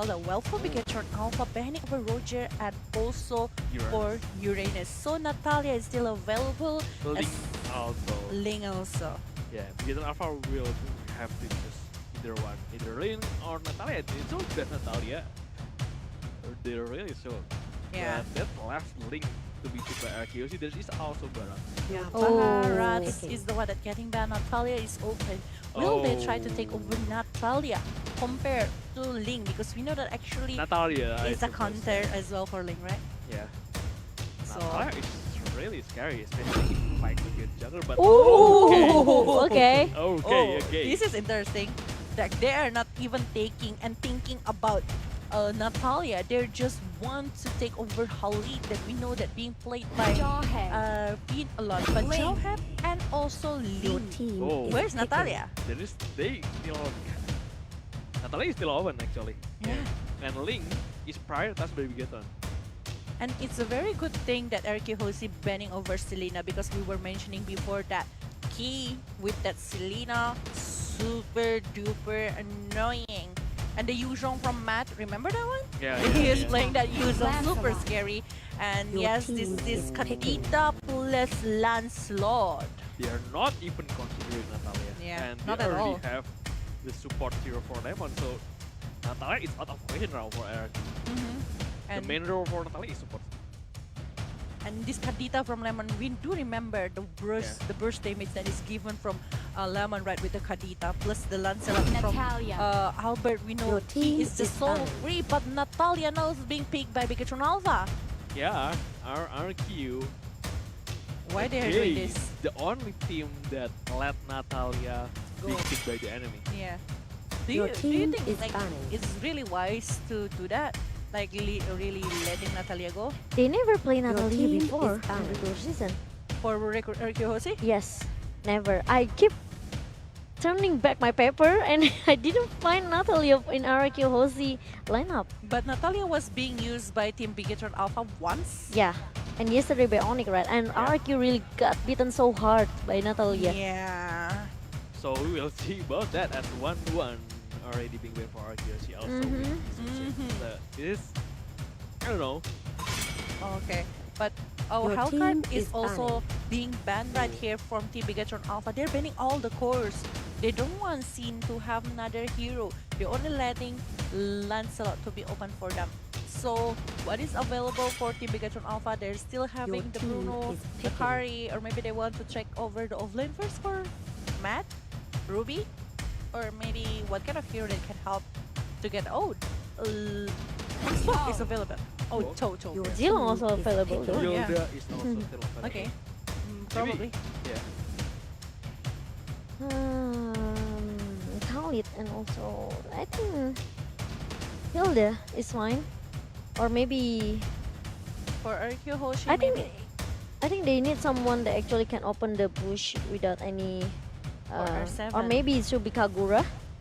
well for Bigetron Alpha, banning over Roger and also for Uranus. So Natalia is still available. Ling also. Ling also. Yeah, Bigetron Alpha will have to choose either one, either Ling or Natalia. It's all good Natalia. They're really so. Yeah. That last Ling to be picked by Arkeosi, there is also Barat. Yeah, Oh, Baharat okay. is the one that getting banned. Natalia is open. Will they try to take over Natalia compared to Ling? Because we know that actually Natalia is a counter as well for Ling, right? Yeah. So. Natalia is really scary, especially if you fight with your jungler. But Ooh, okay. Okay. This is interesting. That they are not even taking and thinking about Natalia. They just want to take over Halit that we know that being played by Pin a lot, but Ling. Jawhead and also Your Ling. team Oh. is Where's taken. Natalia? They still. Natalia is still open actually. Yeah. And Ling is prioritized by Bigetron. And it's a very good thing that Erky Hosi banning over Selena because we were mentioning before that key with that Selena super duper annoying. And the Yuzhong from Matt, remember that one? Yeah. He is yeah. playing that Yuzhong, super Lancelot. scary. And Your yes, team this is Kadita plus Lancelot. They are not even considering Natalia. Yeah, And not they at already all. have the support hero for Lemon, so Natalia is out of question now for Eric. The And, main role for Natalia is support. and this Kadita from Lemon, we do remember the burst damage that is given from Lemon right with the Kadita plus the Lancelot from Albert. We know Your team he is just is so banned. free, but Natalia now is being picked by Bigetron Alpha. Yeah, our RQ. Why they are doing is this? the only team that let Natalia be Go. picked by the enemy. Yeah. Your Do you team think is like banned. it's really wise to do that? Like really letting Natalia go They never played Your Natalia team before is in banned. regular season. for Erky Hosi? Yes, never. I keep turning back my paper and I didn't find Natalia in RQ Hosi lineup. But Natalia was being used by Team Bigetron Alpha once. Yeah, and yesterday by Onyx, right? And RQ really got beaten so hard by Natalia. Yeah. So we will see about that as 1-1 already being win for RQC also. Mhm. It is, I don't know. Okay. But Your Hellcard team is is also being banned right here from Team Bigetron Alpha. They're banning all the cores. They don't want Sin to have another hero. They're only letting Lancelot to be open for them. So what is available for Team Bigetron Alpha? They're still having the team Bruno, is the picking. Kari, or maybe they want to check over the offlane first for Matt, Ruby, or maybe what kind of hero they can help to get Ode. Smoke is available. Oh, Toto. Your Zilong also Oh, available though. yeah. Yolda is also still available. Okay. Probably. Yeah. Khalid and also I think Hilda is fine, or maybe For RQ Hoshi, I think maybe. I think they need someone that actually can open the bush without any, Or R7. or maybe it should be Kagura.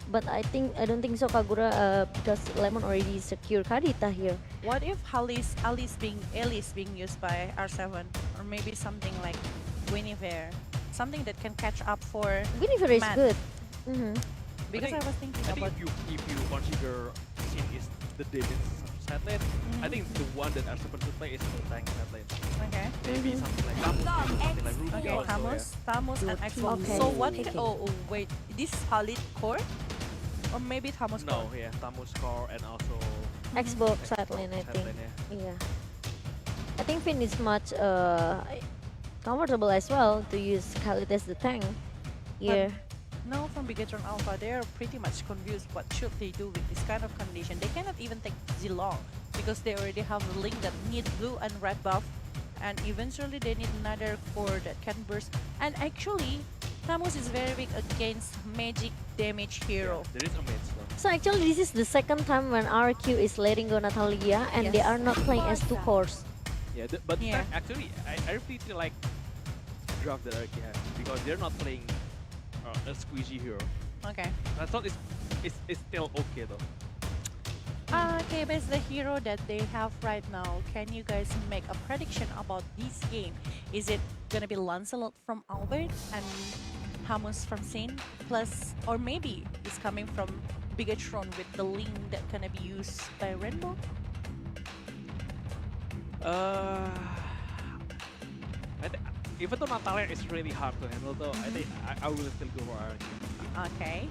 But I don't think so Kagura because Lemon already secured Kadita here. What if Alice being used by R7, or maybe something like Guinevere, something that can catch up for Guinevere is Matt. good. Mhm. because I was thinking I think about if you consider Sin is the David's side lane, I think the one that are supposed to play is the tank side lane. okay. Maybe something like Tamus, something like Ruby Okay, also, Tamus Your and team Xbox. is So what? picking. Oh wait, this Halit core, or maybe Tamus No, core? yeah, Tamus core and also Xbox side lane I side think. lane, yeah. Yeah. I think Finn is much comfortable as well to use Khalid as the tank here. Now from Bigetron Alpha, they are pretty much confused what should they do with this kind of condition. They cannot even take Zilong because they already have a link that need blue and red buff, and eventually they need another core that can burst. And actually, Tamus is very weak against magic damage hero. There is a mage though. So actually this is the second time when RQ is letting go Natalia and they Yes. are not playing as two cores. Yeah, but Yeah. actually, I really like the draft that Arki has because they're not playing a squeezy hero. Okay. I thought it's still okay though. Okay, based the hero that they have right now, can you guys make a prediction about this game? Is it gonna be Lancelot from Albert and Tamus from Sin, plus, or maybe it's coming from Bigatron with the link that gonna be used by Rainbow? Uh, I think even though Natalia is really hard to handle, though, I think I will still go for RQ. Okay.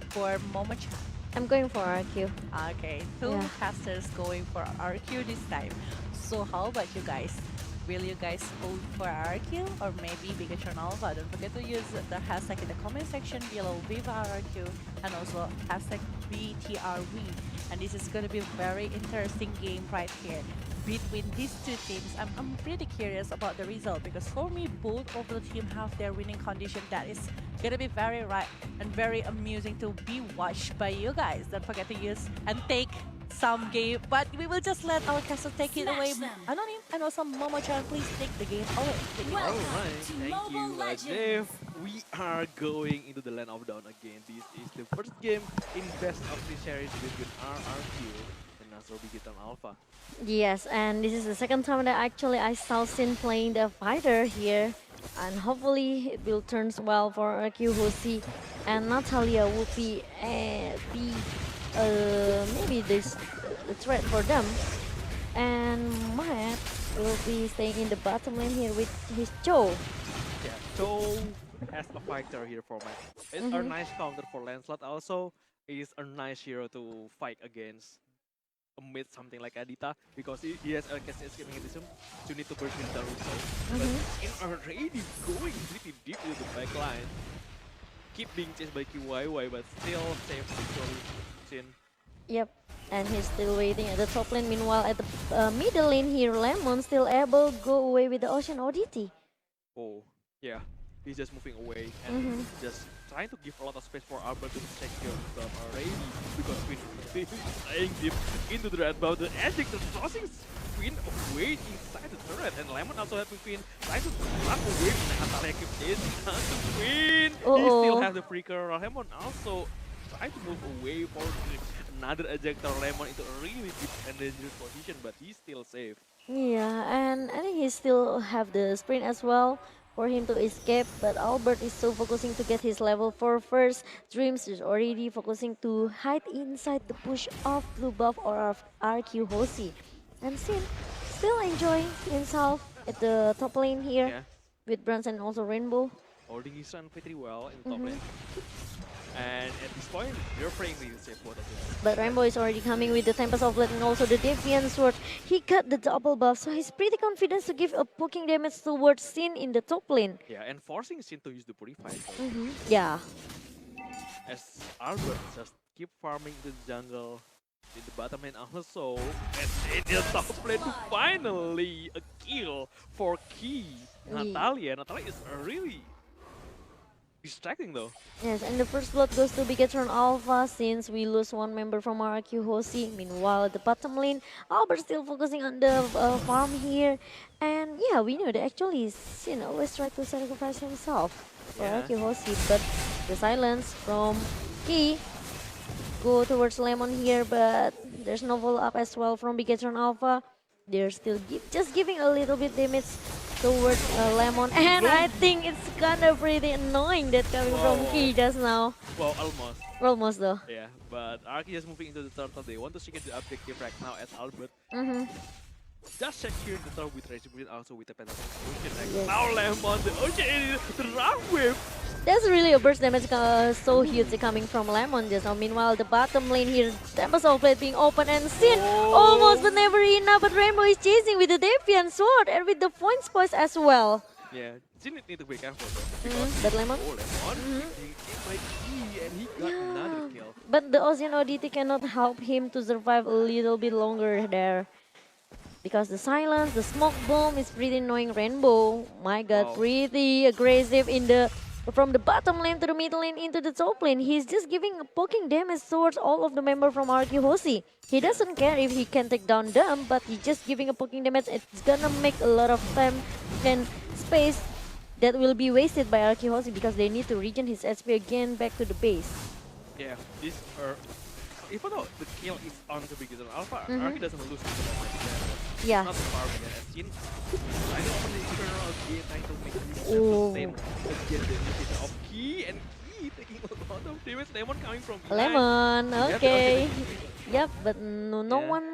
For Momo-chan. I'm going for RQ. Okay, two Yeah. casters going for RQ this time. So how about you guys? Will you guys vote for RQ or maybe Bigatron Alpha? Don't forget to use the hashtag in the comment section below Viva RQ and also hashtag BTRV. And this is going to be a very interesting game right here between these two teams. I'm pretty curious about the result because for me, both of the team have their winning condition that is gonna be very right and very amusing to be watched by you guys. Don't forget to use and take some game, but we will just let our caster take it away. Anonym and also Momo-chan, please take the game away. Take it away. Alright, thank you, Dave. We are going into the Land of Dawn again. This is the first game in best of the series between RRQ and also Bigatron Alpha. Yes, and this is the second time that actually I saw Sin playing the fighter here. And hopefully it will turn well for RQ Hoshi and Natalia will be maybe this the threat for them. And Matt will be staying in the bottom lane here with his Joe. Yeah, so as a fighter here for Matt, it's a nice counter for Lancelot. Also, is a nice hero to fight against a mid something like Adita because he has a cast escaping mechanism to need to burst with the Russo. But in already going pretty deep into the back line, keep being chased by QYY but still safe victory. Sin. Yep, and he's still waiting at the top lane. Meanwhile, at the middle lane here, Lemon still able go away with the Ocean ODT. Oh, yeah. He's just moving away and just trying to give a lot of space for Albert to secure himself already because Queen is staying deep into the red buff. The Eject tossing Queen away inside the turret and Lemon also helping Queen trying to run away from Natalia keep chasing after Queen. He still has the freaker. Lemon also trying to move away for another ejector Lemon into a really deep and dangerous position but he's still safe. Yeah, and I think he still have the sprint as well for him to escape, but Albert is so focusing to get his level 4 first. Dreams is already focusing to hide inside the push of blue buff or of RQ Hoshi. And Sin still enjoying himself at the top lane here with Bronze and also Rainbow. Holding his run pretty well in top lane. And at this point, they're playing really safe both of them. But Rainbow is already coming with the Tempest of Blood and also the Defiant Sword. He got the double buff, so he's pretty confident to give a poking damage towards Sin in the top lane. Yeah, and forcing Sin to use the Purify. Yeah. As Albert just keep farming the jungle in the bottom lane also. And in the top lane, finally a kill for Key. Natalia. Natalia is really distracting though. Yes, and the first blood goes to Bigatron Alpha since we lose one member from RQ Hoshi. Meanwhile, at the bottom lane, Albert still focusing on the farm here. And yeah, we know that actually Sin always try to sacrifice himself for RQ Hoshi. But the silence from Key go towards Lemon here, but there's no follow-up as well from Bigatron Alpha. They're still just giving a little bit damage towards Lemon, and I think it's kind of pretty annoying that coming from Key just now. Well, almost. Almost though. Yeah, but Arky is moving into the turtle. They want to secure the objective right now as Albert. Just securing the turtle with Retribution, also with the penalty. Now Lemon, the Ocean, the round wave. That's really a burst damage so huge coming from Lemon just now. Meanwhile, the bottom lane here, Tempest of Blade being open and Sin almost but never enough. But Rainbow is chasing with the Defiant Sword and with the point spoils as well. Yeah, Sin need to be careful though. But Lemon? Lemon, he came by Key and he got another kill. But the Ocean ODT cannot help him to survive a little bit longer there. Because the silence, the smoke bomb is pretty annoying Rainbow. My god, pretty aggressive in the from the bottom lane to the middle lane into the top lane. He's just giving a poking damage towards all of the members from RQ Hoshi. He doesn't care if he can take down them, but he's just giving a poking damage. It's gonna make a lot of time and space that will be wasted by RQ Hoshi because they need to regen his HP again back to the base. Yeah, this even though the kill is on the Bigatron Alpha, Arky doesn't lose the moment. Yeah. Not the farming as Sin. I don't want the internal again trying to make this sustain again the initiative of Key and Key Key taking a lot of damage. Lemon coming from behind. Lemon, They have the okay. ultimate. Yep, but no Yeah. one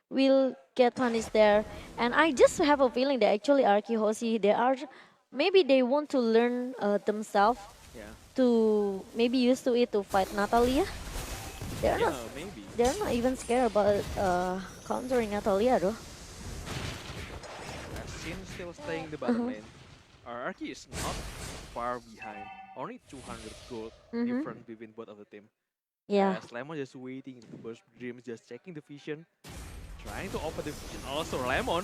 will get punished there. And I just have a feeling that actually Arkihosi, maybe they want to learn themselves Yeah. to maybe used to it to fight Natalia. They're not Yeah, maybe. they're not even scared about countering Natalia though. Sin still staying in the bottom Uh-huh. lane. Araki is not far behind. Only 200 gold Mhm. difference between both of the team. Yeah. As Lemon just waiting to burst Dreams, just checking the vision. Trying to open the vision. Also Lemon.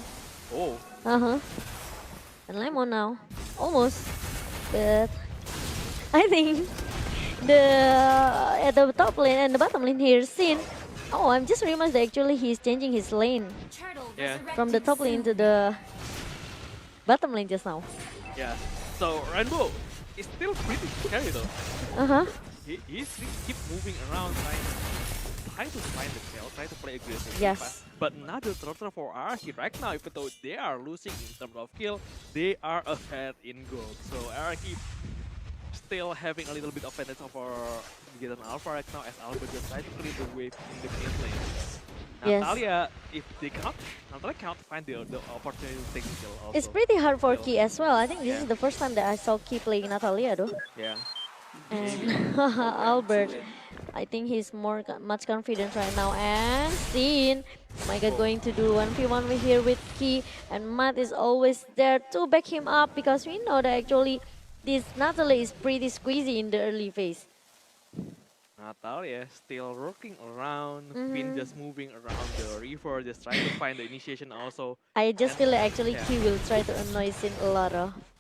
Oh, Uh-huh. And Lemon now. Almost. But I think the at the top lane and the bottom lane here, Sin. Oh, I'm just realized that actually he's changing his lane yeah, from the top lane to the bottom lane just now. yeah. So Rainbow is still pretty scary though. Uh-huh. He keep moving around, trying to find the kill, trying to play aggressive. Yes. But another turtle for Araki right now, even though they are losing in terms of kill, they are ahead in gold. So Araki still having a little bit of advantage over Gideon Alpha right now as Albert just tries to clear the wave in the mid lane. Yes. Natalia, if they cannot, Natalia cannot find the opportunity to take the kill also. It's pretty hard for Still. Ki as well. I think this Yeah. is the first time that I saw Ki playing Natalia though. Yeah. And Albert, I think he's much confident right now. And Sin, oh my god, going to do 1v1 here with Ki. And Matt is always there to back him up because we know that actually this Natalie is pretty squeezy in the early phase. Natalia still working around, Mhm. Finn just moving around the river, just trying to find the initiation also. I just feel like actually Yeah. Ki will try to annoy Sin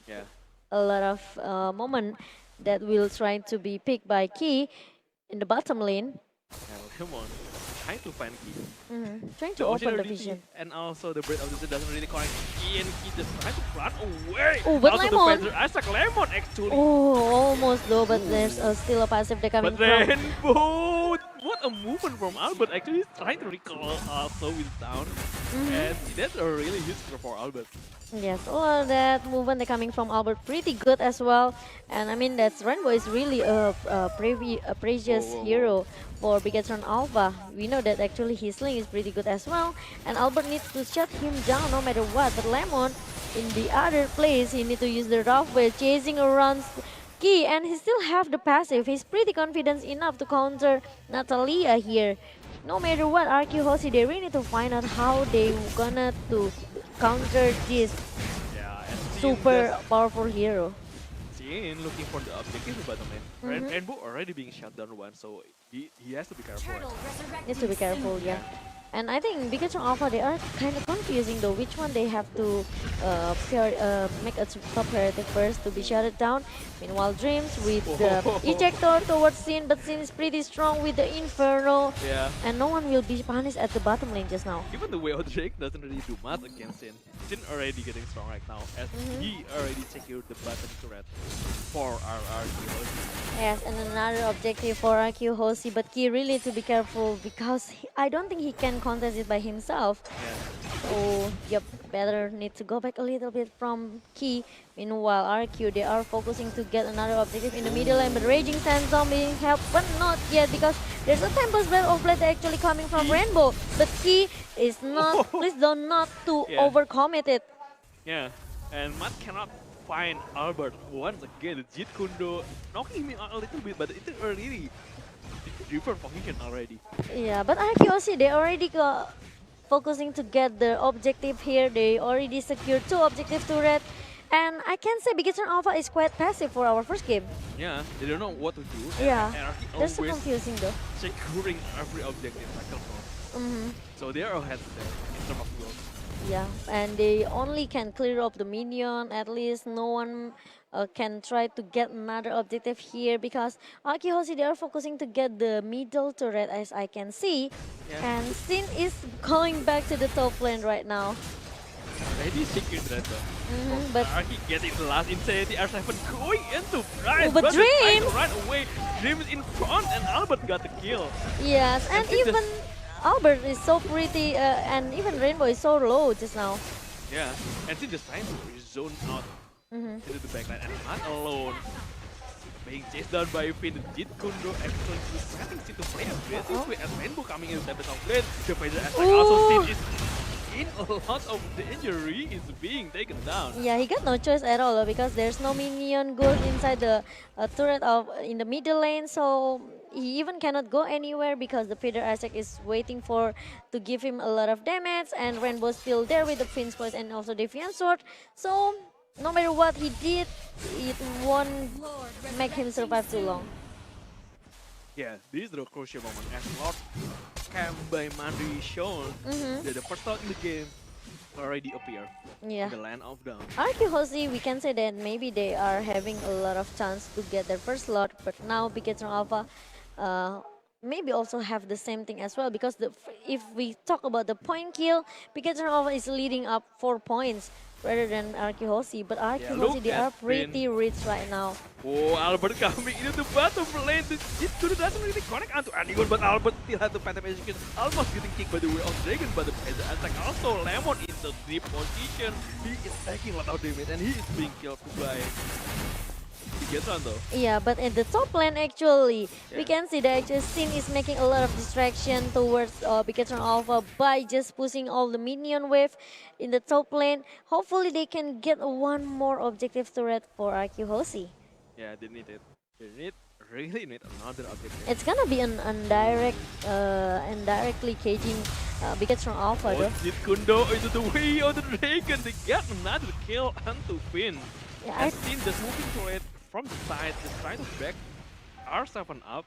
Yeah. a lot of moment that will try to be picked by Ki in the bottom lane. And Lemon trying to find Key. Trying The to Ocean open the RDT vision. and also the Breath of the Sea doesn't really connect Key, and Key just trying to run away. Oh, but also Lemon. the Fencer Isaac Lemon actually. Oh, almost though, but there's still a passive that coming But from. Rainbow, what a movement from Albert. Actually, he's trying to recall also with down. And that's a really huge score for Albert. Yes, all that movement that coming from Albert pretty good as well. And I mean, that's Rainbow is really a precious Whoa, whoa, whoa. hero for Bigatron Alpha. We know that actually his lane is pretty good as well. And Albert needs to shut him down no matter what. But Lemon, in the other place, he need to use the rough way, chasing around Ki. And he still have the passive. He's pretty confident enough to counter Natalia here. No matter what, Arkihosi, they really need to find out how they gonna to counter this Yeah, and super powerful hero. Jin looking for the objective in bottom lane. Rainbow already being shut down once, so he has to be careful. Needs to be careful, yeah. And I think Bigatron Alpha, they are kind of confusing though, which one they have to make a top priority first to be shut down. Meanwhile, Dreams with the ejector towards Sin, but Sin is pretty strong with the Inferno. Yeah. And no one will be punished at the bottom lane just now. Even the way Drake doesn't really do much against Sin. Sin already getting strong right now as he already secured the button turret for our heroes. Yes, and another objective for RQ Hosi, but Ki really to be careful because I don't think he can contest it by himself. Yeah. So, yep, better need to go back a little bit from Ki. Meanwhile, RQ, they are focusing to get another objective in the middle lane, but Raging Sandstorm being helped, but not yet because there's a Tempest Breath of Blade actually coming from Rainbow. But Ki is not, please don't not to Yeah. overcommit it. Yeah. And Matt cannot find Albert once again. The Jeet Kundo knocking him out a little bit, but it's already different function already. Yeah, but RQOC, they already got focusing to get the objective here. They already secured 2 objective turret. And I can say Bigatron Alpha is quite passive for our first game. Yeah, they don't know what to do. Yeah, and Araki that's so always confusing though. securing every objective cycle mode. So they are ahead there in terms of goals. Yeah, and they only can clear up the minion. At least no one can try to get another objective here because Arkihosi, they are focusing to get the middle turret as I can see. Yeah. And Sin is going back to the top lane right now. Already secured that though. But Araki getting the last Insanity R7 going into Brian. but they're trying Dream! to run away. Dream is in front and Albert got the kill. yes, and Sin even just- Albert is so pretty, and even Rainbow is so low just now. Yeah, and Sin just trying to zone out into the backline and not alone. being chased down by Finn. Jit Kundo actually setting to play aggressively as Rainbow coming in the top lane. The Vader aspect also Ooh. seen is in a lot of danger. He is being taken down. Yeah, he got no choice at all because there's no minion goes inside the turret of in the middle lane, so he even cannot go anywhere because the Peter Isaac is waiting for to give him a lot of damage, and Rainbow's still there with the Finn's Voice and also Defiant Sword. So no matter what he did, it won't make him survive too long. Yeah, this is the crucial moment as Lord Cam by Mandri shown that the first thought in the game already appear Yeah. in the land of down. Arkyhosi, we can say that maybe they are having a lot of chance to get their first slot, but now Bigetron Alpha maybe also have the same thing as well because if we talk about the point kill, Bigetron Alpha is leading up 4 points rather than Arkyhosi, but Arkyhosi look they at are pretty rich right now. Oh, Albert coming into the bottom lane. The Jit Kundo doesn't really connect onto anyone, but Albert still has the Phantom Execution. Almost getting kicked by the way of Dragon, but the Phantom attack also Lemon in the deep position. He is taking a lot of damage and he is being killed by Bigetron though. Yeah, but in the top lane actually, we Yeah. can see that actually Sin is making a lot of distraction towards Bigetron Alpha by just pushing all the minion wave in the top lane. Hopefully they can get one more objective turret for Arkyhosi. Yeah, they need it. They really need another objective. It's gonna be an indirectly caging Bigetron Alpha Oh, though. Jit Kundo into the way of the Dragon. They got another kill onto Finn. Yeah, I As Finn just moving to it from the side, just trying to back R7 up.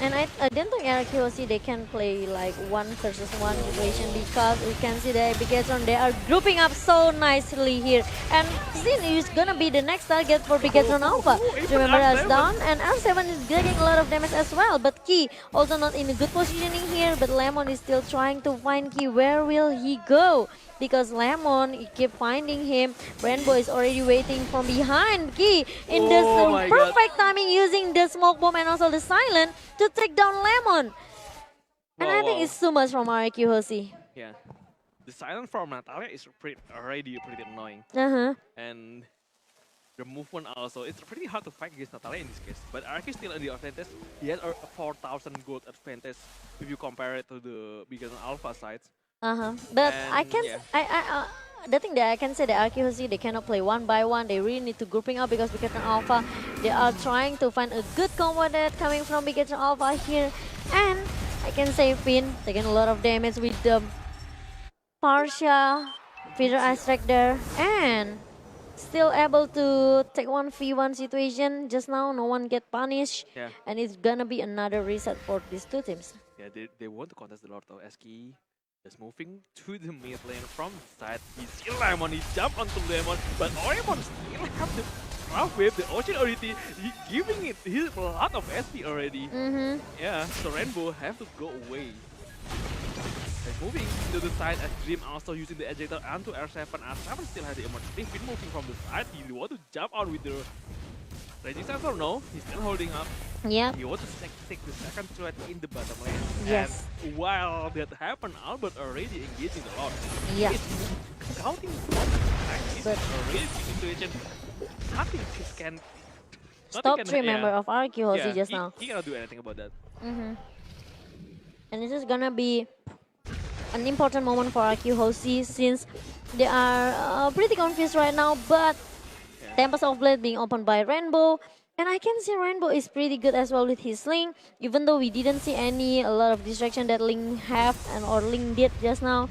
And I don't think Arkyhosi they can play like 1 versus 1 situation because we can see that Bigetron they are grouping up so nicely here, and Sin is gonna be the next target for Bigetron Alpha. even Remember us R7. down, and R7 is getting a lot of damage as well, but Key also not in a good positioning here, but Lemon is still trying to find Key. Where will he go? Because Lemon he keep finding him. Rainbow is already waiting from behind Key in the Oh my God. perfect timing using the smoke bomb and also the silent to take down Lemon. And I think Wow. it's too much from Arkyhosi. Yeah. The silent from Natalia is already pretty annoying. And the movement also, it's pretty hard to fight against Natalia in this case. But Arky still in the advantage. He has a 4,000 gold advantage if you compare it to the Bigetron Alpha sides. But I And, can, yeah. the thing that I can say that Arkyhosi they cannot play 1 by 1. They really need to grouping up because Bigetron Alpha they are trying to find a good combo that coming from Bigetron Alpha here, and I can say Finn taking a lot of damage with the Parsha, Peter Aztec there, and still able to take 1v1 situation. Just now, no one get punished, Yeah. and it's gonna be another reset for these two teams. Yeah, they want to contest the Lord of Eski. Just moving to the mid lane from the side. He see Lemon, he jump onto Lemon, but Oremon still have the rough wave, the Ocean already. He giving it a lot of SP already. Yeah, so Rainbow have to go away. And moving to the side as Dream also using the ejector onto R7. R7 still has the emergency. Finn moving from the side. He want to jump out with the Raging Sensor. No, he's still holding up. Yeah. He wants to take the second threat in the bottom lane. Yes. And while that happened, Albert already engaging a lot. Yeah. It's counting one time. It's But- already situation. Nothing can. Top nothing 3 yeah. member of Arkyhosi just he, now. He cannot do anything about that. And this is gonna be an important moment for Arkyhosi since they are pretty confused right now, but Yeah. Tempest of Blade being opened by Rainbow. And I can see Rainbow is pretty good as well with his Link, even though we didn't see a lot of distraction that Link have and or Link did just now.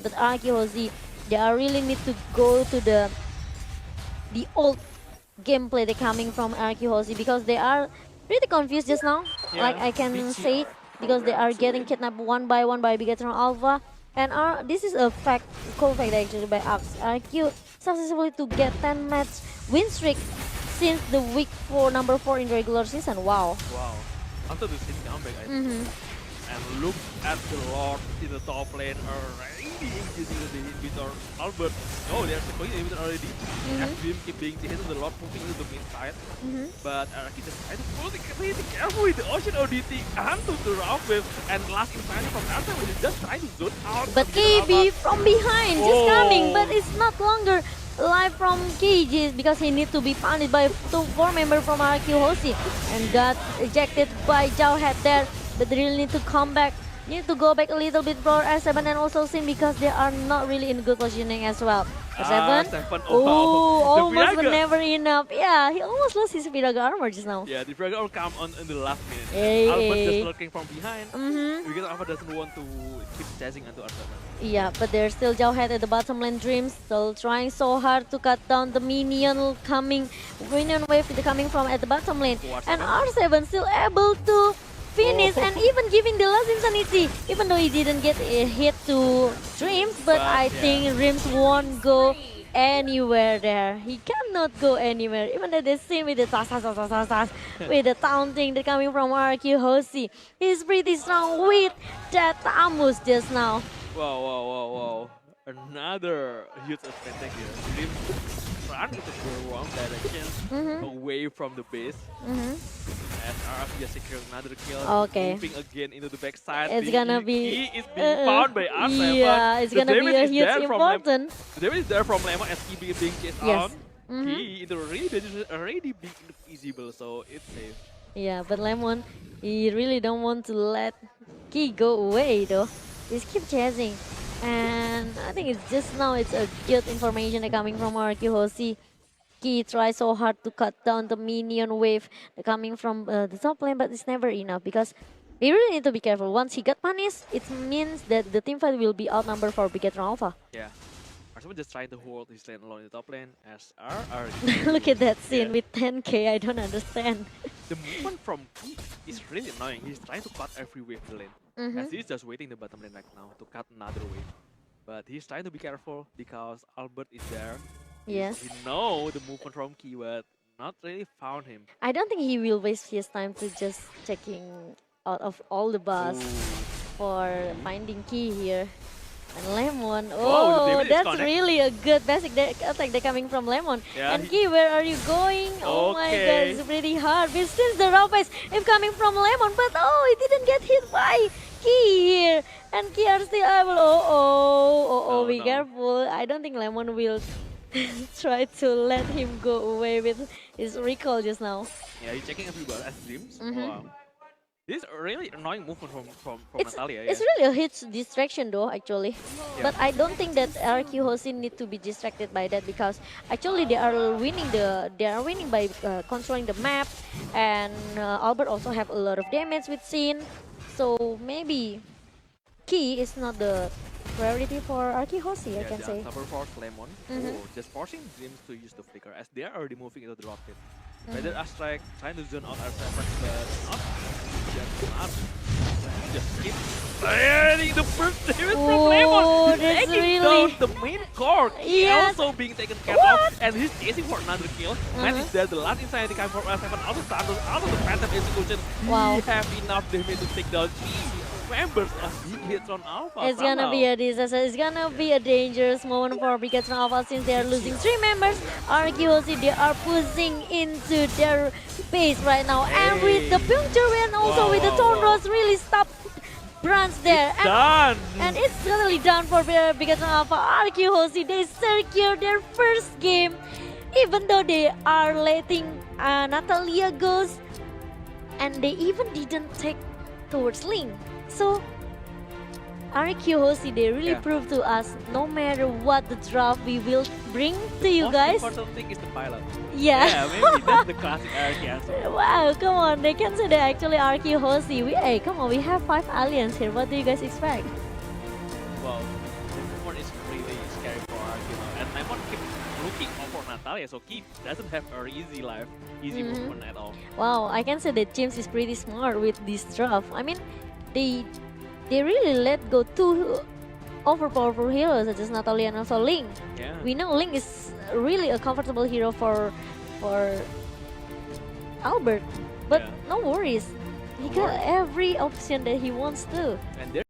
But Arkyhosi, they are really need to go to the old gameplay they're coming from Arkyhosi because they are pretty confused just now. Yeah. Like I can say it, because they are getting kidnapped 1 by 1 by Bigetron Alpha. And this is a cool fact actually by Axe. RQ successfully to get 10 match win streak since the week 4, number 4 in regular season. Wow. Wow. After the scene comeback, I think. And look at the Lord in the top lane already engaging the inhibitor. Albert, oh, there's the point inhibitor already. Dream keep being chased, the Lord moving into the mid side. But Araki just trying to pull the really careful with the Ocean ODT onto the round wave. And last inspiration from Arthur, which is just trying to zone out. But Bigetron KB Alpha. from behind just coming, but Oh. it's not longer live from KG because he need to be punished by four member from RQ Hoshi and got ejected by Jauhead there. But they really need to come back. Need to go back a little bit for R7 and also Sin because they are not really in good positioning as well. R7, Seven. oh, The almost but Viraga. never enough. Yeah, he almost lost his Viraga armor just now. Yeah, the Viraga will come on in the last minute. Hey, Albert hey. just lurking from behind because Alpha doesn't want to keep chasing into R7. Yeah, but there's still Jauhead at the bottom lane. Dreams still trying so hard to cut down the minion wave coming from at the bottom lane. Towards And R7. R7 still able to finish Oh. and even giving the last insanity. Even though he didn't get a hit to Dreams, but I yeah. think Dreams won't go anywhere there. He cannot go anywhere. Even though they see with the with the taunting that coming from RQ Hoshi. He's pretty strong with that Amus just now. Wow. Another huge advantage here. Dream run into the wrong direction, away from the base. And RF just secured another kill. Okay. Moving again into the backside. It's gonna be... He is being found by R7. Yeah, it's The gonna be damage a is huge there from important. The damage is there from Lemon as he being chased Yes. out. He is already being invisible, so it's safe. Yeah, but Lemon, he really don't want to let Key go away though. Just keep chasing. And I think it's just now it's a good information that coming from RQ Hoshi. Key tries so hard to cut down the minion wave coming from the top lane, but it's never enough because we really need to be careful. Once he got punished, it means that the team fight will be outnumbered for Bigetron Alpha. Yeah. R7 just trying to hold his lane alone in the top lane as R. Look at that scene Yeah. with 10k, I don't understand. The movement from Key is really annoying. He's trying to cut every wave in the lane. As he's just waiting the bottom lane right now to cut another wave. But he's trying to be careful because Albert is there. Yes. He know the movement from Key, but not really found him. I don't think he will waste his time to just checking out of all the bus Ooh. for finding Key here. And Lemon, the oh, damage is that's connect. really a good basic attack they're coming from Lemon. Yeah, And Key, where are you going? Oh my god, Okay. it's pretty hard. But since the raw pace is coming from Lemon, but oh, it didn't get hit by Key here. And Key are still able, No, be no. careful. I don't think Lemon will try to let him go away with his recall just now. Yeah, he's checking every ball as Dreams. Wow. This is a really annoying movement from It's Natalia. it's really a huge distraction though actually, but I don't think that RQ Hoshi need to be distracted by that because actually they are winning by controlling the map, and Albert also have a lot of damage with Sin, so maybe Key is not the priority for RQ Hoshi, I can say. Cover force Lemon. Oh, just forcing Dreams to use the flicker as they are already moving into the rocket. Whether Astrike trying to zone out R7, but not. Just keep firing the first damage from Oh, Lemon. that's Taking really- down the main core. He Yes. also being taken care of, and he's chasing for another kill. Man is there, the last insanity coming from R7 out of Santos, out of the Phantom execution. Wow. He have enough damage to take down easy members of Big Hits on Alpha. It's gonna be a disaster. It's gonna be a dangerous moment for Bigetron Alpha since they are losing 3 members. RQ Hoshi, they are pushing into their base right now. And with the puncture and also with the Thorn Rose really stop Branch there. Done! And it's totally done for Bigetron Alpha. RQ Hoshi, they secure their first game. Even though they are letting Natalia go. And they even didn't take towards Link. So RQ Hoshi, they really Yeah. prove to us no matter what the draft we will bring to you Most guys. important thing is the pilot. Yeah. Maybe that's the classic RK answer. Wow, come on, they can say that actually RQ Hoshi. Hey, come on, we have 5 aliens here. What do you guys expect? Well, the movement is really scary for RK now. And Lemon keep looking out for Natalia, so Keith doesn't have a easy movement at all. Wow, I can say that James is pretty smart with this draft. I mean, they really let go 2 overpowerful heroes such as Natalia and also Link. Yeah. We know Link is really a comfortable hero for Albert, but Yeah. no worries. He No got worries. every option that he wants to. And there